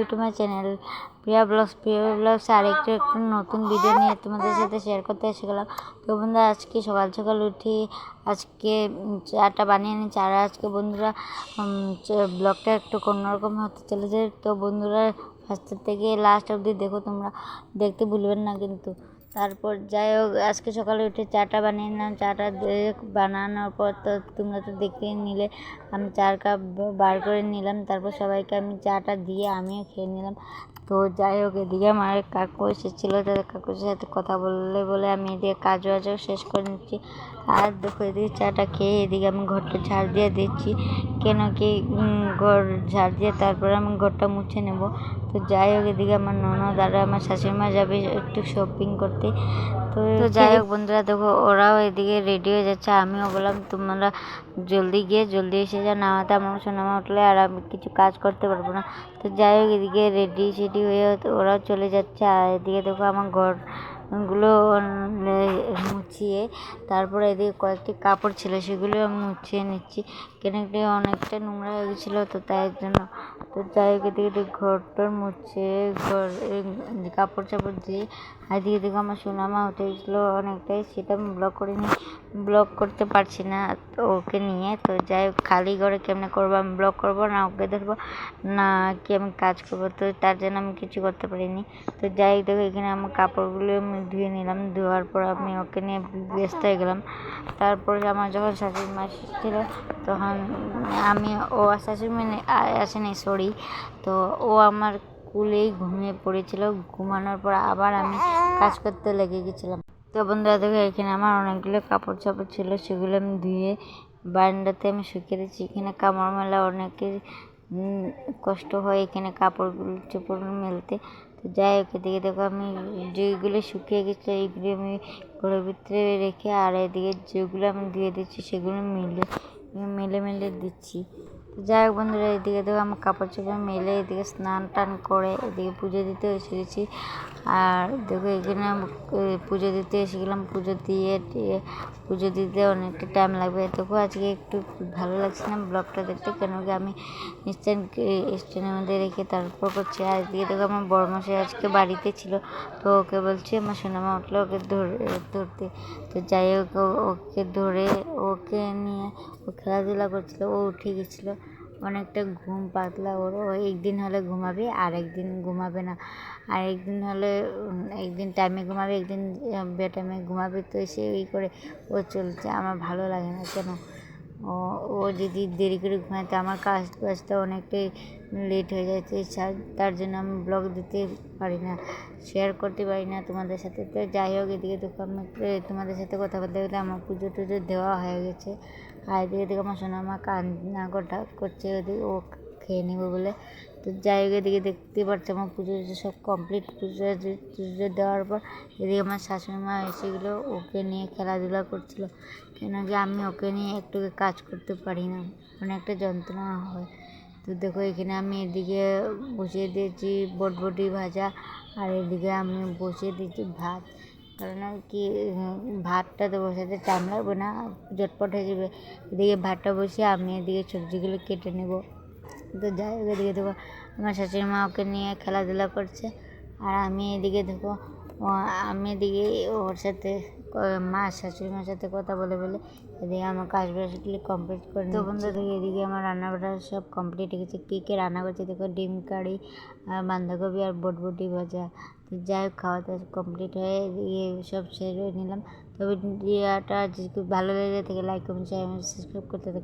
Two my channel Priya blogs আরেকটু নতুন video নিয়ে তোমাদের সাথে শেয়ার করতে এসে গেলাম। তো বন্ধুরা আজকে সকাল সকাল উঠি আজকে চাটা বানিয়ে নিচ্ছি। আর আজকে বন্ধুরা ব্লগটা একটু অন্যরকম হতে চলেছে। তো বন্ধুরা ফার্স্ট থেকে লাস্ট অবধি দেখো, তোমরা দেখতে ভুলবেন না কিন্তু। তারপর যাই হোক, আজকে সকালে উঠে চাটা বানিয়ে নিলাম। চাটা বানানোর পর তো তোমরা তো দেখতে নিলে, আমি 4 কাপ বার করে নিলাম। তারপর সবাইকে আমি চাটা দিয়ে আমিও খেয়ে নিলাম। তো যাই হোক, এদিকে আমার কাকু এসেছিলো, তাদের কাকুর সাথে কথা বলে আমি এদিকে কাজও শেষ করে নিচ্ছি। আর দেখো, এদিকে চাটা খেয়ে এদিকে আমি ঘরটা ঝাড় দিয়ে দিচ্ছি, কেন কি ঘর ঝাড় দিয়ে তারপরে আমি ঘরটা মুছে নেব। তো যাই হোক, এদিকে আমার ননদ আর আমার শাশুড়িমা যাবে একটু শপিং করতে। তো যাই হোক বন্ধুরা দেখো, ওরাও এদিকে রেডি হয়ে যাচ্ছে। আমিও বললাম তোমরা জলদি এসে যা, নামাতে আমার সোনামা উঠলে আর আমি কিছু কাজ করতে পারবো না। তো যাই হোক, এদিকে রেডি হয়ে ওরাও চলে যাচ্ছে। আর এদিকে দেখো আমার ঘরগুলো মুছিয়ে তারপরে এদিকে কয়েকটি কাপড় ছিল, সেগুলো আমি মুছিয়ে নিচ্ছি, কেন কি অনেকটা নোংরা হয়ে গেছিলো, তো তাই জন্য। তো যাই হোক, এদিকে ঘরটা মুছে কাপড় চাপড় দিয়ে এদিকে দেখো আমার সোনামা উঠে গেছিলো অনেকটাই, সেটা আমি ব্লগ করতে পারছি না ওকে নিয়ে। তো যাই হোক, খালি ঘরে কেমনে করবো, আমি ব্লগ করবো না ওকে ধরবো না কি আমি কাজ করবো, তো তার জন্য আমি কিছু করতে পারিনি। তো যাই হোক দেখো, এখানে আমার কাপড়গুলো আমি ধুয়ে নিলাম। ধোয়ার পর আমি ওকে নিয়ে ব্যস্ত হয়ে গেলাম। তারপরে আমার যখন শাশুড়ি মা ছিল তখন ও শাশুড়ি মা আসেনি, সরি। তো ও আমার কুলেই ঘুমিয়ে পড়েছিল। ঘুমানোর পর আবার আমি কাজ করতে লেগে গেছিলাম। তো বন্ধুরা দেখো, এখানে আমার অনেকগুলো কাপড় চাপড় ছিল, সেগুলো আমি ধুয়ে বারান্দাতে আমি শুকিয়ে দিচ্ছি। এখানে কামড় মেলা অনেকের কষ্ট হয় এখানে কাপড়গুলো চোপড় মেলতে। তো যাই হোক, এদিকে দেখো আমি যেগুলো শুকিয়ে গেছিলো এইগুলো আমি ঘরের ভিতরে রেখে, আর এদিকে যেগুলো আমি ধুয়ে দিচ্ছি সেগুলো মেলে দিচ্ছি। তো যাই হোক বন্ধুরা, এদিকে দেখো আমার কাপড় চোপড় মেলে এদিকে স্নান টান করে এদিকে পুজো দিতে এসে গেছি। আর দেখো, এখানে পুজো দিতে এসে গেলাম। পুজো দিতে অনেকটা টাইম লাগবে। দেখো আজকে একটু ভালো লাগছে না ব্লগটা দেখতে, কেন কি আমি স্ট্যান্ডের মধ্যে রেখে তারপর করছি। আর এদিকে দেখো আমার বড়মশাই আজকে বাড়িতে ছিল, তো ওকে বলছি আমার সোনামা উঠলো ওকে ধরতে। তো যাই হোক, ওকে ধরে ওকে নিয়ে ও খেলাধুলা করছিল, ও উঠে গেছিলো অনেকটা ঘুম পাতলা। ওরও একদিন হলে ঘুমাবে আর একদিন ঘুমাবে না, আর একদিন টাইমে ঘুমাবে, একদিন বেটাইমে ঘুমাবে। তো সে করে ও চলছে, আমার ভালো লাগে না। কেন ও যদি দেরি করে ঘুমায় তো আমার কাজটা অনেকটাই লেট হয়ে যাচ্ছে, তার জন্য আমি ব্লগ দিতে পারি না, শেয়ার করতে পারি না তোমাদের সাথে। তো যাই হোক, এদিকে দেখো আমি তোমাদের সাথে কথা বলতে গেলে আমার পুজো টুজো দেওয়া হয়ে গেছে। আর এদিকে দেখো আমার সোনামা কান্না করছে ওদিকে ও খেয়ে নেবো বলে। তো যাই হোক, এদিকে দেখতে পাচ্ছি আমার পুজো সব কমপ্লিট। পুজো দেওয়ার পর এদিকে আমার শাশুড়ি মা এসেগুলো ওকে নিয়ে খেলাধুলা করছিল, কেন কি আমি ওকে নিয়ে একটু কাজ করতে পারি না, অনেকটা যন্ত্রণা হয়। তো দেখো, এখানে আমি এদিকে বসিয়ে দিয়েছি বটবটি ভাজা, আর এদিকে আমি বসিয়ে দিয়েছি ভাত, কারণ কি ভাতটা তো বসাতে টাইম লাগবে না, ঝটপট হয়ে যাবে। এদিকে ভাতটা বসিয়ে আমি এদিকে সবজিগুলো কেটে নেব। তো যাই হোক, এদিকে দেখো আমার শাশুড়ি মা ওকে নিয়ে খেলাধুলা করছে, আর আমি এদিকে দেখো এদিকে ওর সাথে শাশুড়ি মার সাথে কথা বলে এদিকে আমার কাজগুলো কমপ্লিট করে। তো বন্ধু দেখি এদিকে আমার রান্নাবাড়া সব কমপ্লিট হয়ে গেছে। কী রান্না করছে দেখো, ডিম কারি আর বাঁধাকপি আর বটবটি ভাজা। তো যাই হোক, খাওয়া দাওয়া কমপ্লিট হয়ে সব সেরে নিলাম। তবে ভিডিওটা যদি ভালো লেগে থাকে লাইক কমেন্ট শেয়ার সাবস্ক্রাইব করতে থাকে।